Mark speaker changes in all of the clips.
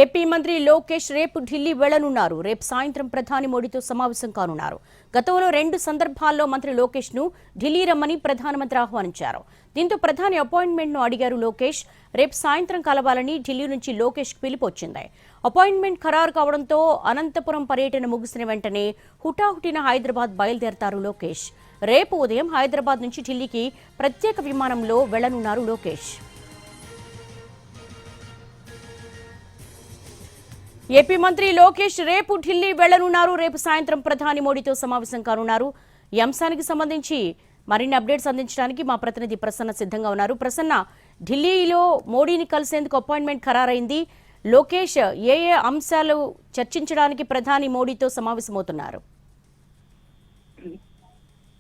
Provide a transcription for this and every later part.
Speaker 1: AP మంత్రి లోకేష్ రేపు ఢిల్లీ వెళ్లనున్నారు. రేపు సాయంత్రం ప్రధాని మోడీతో సమావేశం కానున్నారు. గతంలో 2 సందర్భాల్లో మంత్రి లోకేష్ ను ఢిల్లీ రమ్మని ప్రధానమంత్రి ఆహ్వానించారు. దీంతో ప్రధాని అపాయింట్మెంట్ ను అడిగారు లోకేష్. రేపు సాయంత్రం కలవాలని ఢిల్లీ నుంచి లోకేష్ పిలుపు వచ్చింది. అపాయింట్మెంట్ ఖరారు కావడంతో అనంతపురం పర్యటన ముగిసిన వెంటనే హుటాహుటిన హైదరాబాద్ బయలుదేరతారు లోకేష్. రేపు ఉదయం హైదరాబాద్ నుంచి ఢిల్లీకి ప్రత్యేక విమానంలో వెళ్లనున్నారు లోకేష్. ఏపీ మంత్రి లోకేష్ రేపు ఢిల్లీ వెళ్లనున్నారు. రేపు సాయంత్రం ప్రధాని మోడీతో సమావేశం కానున్నారు. ఈ అంశానికి సంబంధించి మరిన్ని అప్డేట్స్ అందించడానికి మా ప్రతినిధి ప్రసన్న సిద్ధంగా ఉన్నారు. ప్రసన్న, ఢిల్లీలో మోడీని కలిసేందుకు అపాయింట్మెంట్ ఖరారైంది. లోకేష్ ఏ అంశాలు చర్చించడానికి ప్రధాని మోడీతో సమావేశమవుతున్నారు?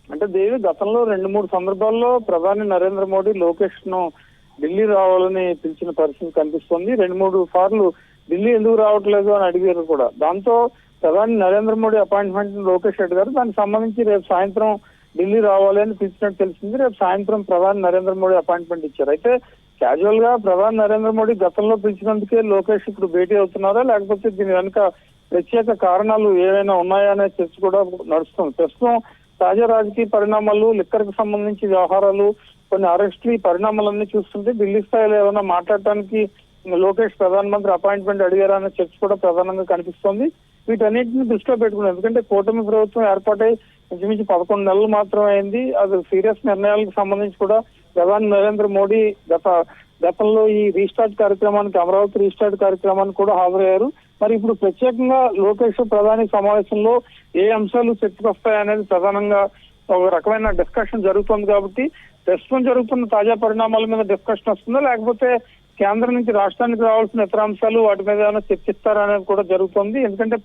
Speaker 2: అంటే దేవి, గతంలో 2-3 సందర్భాల్లో ప్రధాని నరేంద్ర మోడీ లోకేష్ ను ఢిల్లీ రావాలని పిలిచిన పరిస్థితి కనిపిస్తోంది. 2-3 సార్లు ఢిల్లీ ఎందుకు రావట్లేదు అని అడిగారు కూడా. దాంతో ప్రధాని నరేంద్ర మోడీ అపాయింట్మెంట్ లోకేష్ అడిగారు. దానికి సంబంధించి రేపు సాయంత్రం ఢిల్లీ రావాలి అని పిలిచినట్టు తెలిసింది. రేపు సాయంత్రం ప్రధాని నరేంద్ర మోడీ అపాయింట్మెంట్ ఇచ్చారు. అయితే క్యాజువల్ గా ప్రధాని నరేంద్ర మోడీ గతంలో పిలిచినందుకే లోకేష్ ఇప్పుడు భేటీ అవుతున్నారా, లేకపోతే దీని వెనుక ప్రత్యేక కారణాలు ఏవైనా ఉన్నాయా అనే చర్చ కూడా నడుస్తుంది. ప్రస్తుతం తాజా రాజకీయ పరిణామాలు, లిక్కర్ కు సంబంధించి వ్యవహారాలు, కొన్ని అరెస్టులు, ఈ పరిణామాలన్నీ చూస్తుంటే ఢిల్లీ స్థాయిలో ఏమైనా మాట్లాడటానికి లోకేష్ ప్రధానమంత్రి అపాయింట్మెంట్ అడిగారా అనే చర్చ కూడా ప్రధానంగా కనిపిస్తోంది. వీటన్నిటిని దృష్టిలో పెట్టుకున్నారు. ఎందుకంటే కూటమి ప్రభుత్వం ఏర్పాటై ఇంచుమించు 11 నెలలు మాత్రమే అయింది. అది సీరియస్ నిర్ణయాలకు సంబంధించి కూడా ప్రధాని నరేంద్ర మోడీ గతంలో ఈ రీస్టార్ట్ కార్యక్రమానికి, అమరావతి రీస్టార్ట్ కార్యక్రమానికి కూడా హాజరయ్యారు. మరి ఇప్పుడు ప్రత్యేకంగా లోకేష్ ప్రధాని సమావేశంలో ఏ అంశాలు చర్చకు వస్తాయనేది ప్రధానంగా ఒక రకమైన డిస్కషన్ జరుగుతుంది. కాబట్టి ప్రస్తుతం జరుగుతున్న తాజా పరిణామాల మీద డిస్కషన్ వస్తుందా, లేకపోతే కేంద్రం నుంచి రాష్ట్రానికి రావాల్సిన ఇతర అంశాలు వాటి మీద ఏమైనా చర్చిస్తారా అనేది కూడా జరుగుతుంది. ఎందుకంటే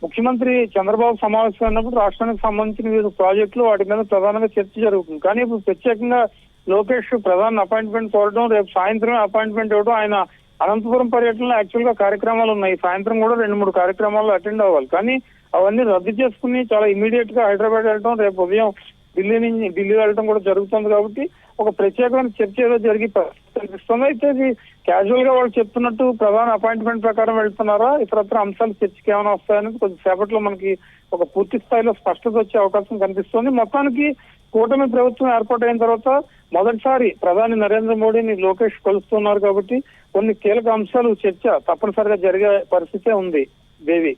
Speaker 2: ముఖ్యమంత్రి చంద్రబాబు సమావేశం అయినప్పుడు రాష్ట్రానికి సంబంధించిన వివిధ ప్రాజెక్టులు వాటి మీద ప్రధానంగా చర్చ జరుగుతుంది. కానీ ఇప్పుడు ప్రత్యేకంగా లోకేష్ ప్రధాని అపాయింట్మెంట్ కోరడం, రేపు సాయంత్రం అపాయింట్మెంట్ ఇవ్వడం, ఆయన అనంతపురం పర్యటనలో యాక్చువల్ గా కార్యక్రమాలు ఉన్నాయి. సాయంత్రం కూడా 2-3 కార్యక్రమాల్లో అటెండ్ అవ్వాలి. కానీ అవన్నీ రద్దు చేసుకుని చాలా ఇమీడియట్ గా హైదరాబాద్ వెళ్ళడం, రేపు ఉదయం ఢిల్లీ వెళ్ళడం కూడా జరుగుతుంది. కాబట్టి ఒక ప్రత్యేకమైన చర్చ ఏదో జరిగే పరిస్థితి కనిపిస్తుంది. అయితే ఇది క్యాజువల్ గా వాళ్ళు చెప్తున్నట్టు ప్రధాన అపాయింట్మెంట్ ప్రకారం వెళ్తున్నారా, ఇతరత్ర అంశాలు చర్చకి ఏమైనా వస్తాయనేది కొద్దిసేపట్లో మనకి ఒక పూర్తి స్థాయిలో స్పష్టత వచ్చే అవకాశం కనిపిస్తుంది. మొత్తానికి కూటమి ప్రభుత్వం ఏర్పాటైన తర్వాత మొదటిసారి ప్రధాని నరేంద్ర మోడీని లోకేష్ కలుస్తున్నారు. కాబట్టి కొన్ని కీలక అంశాలు చర్చ తప్పనిసరిగా జరిగే పరిస్థితే ఉంది దేవి.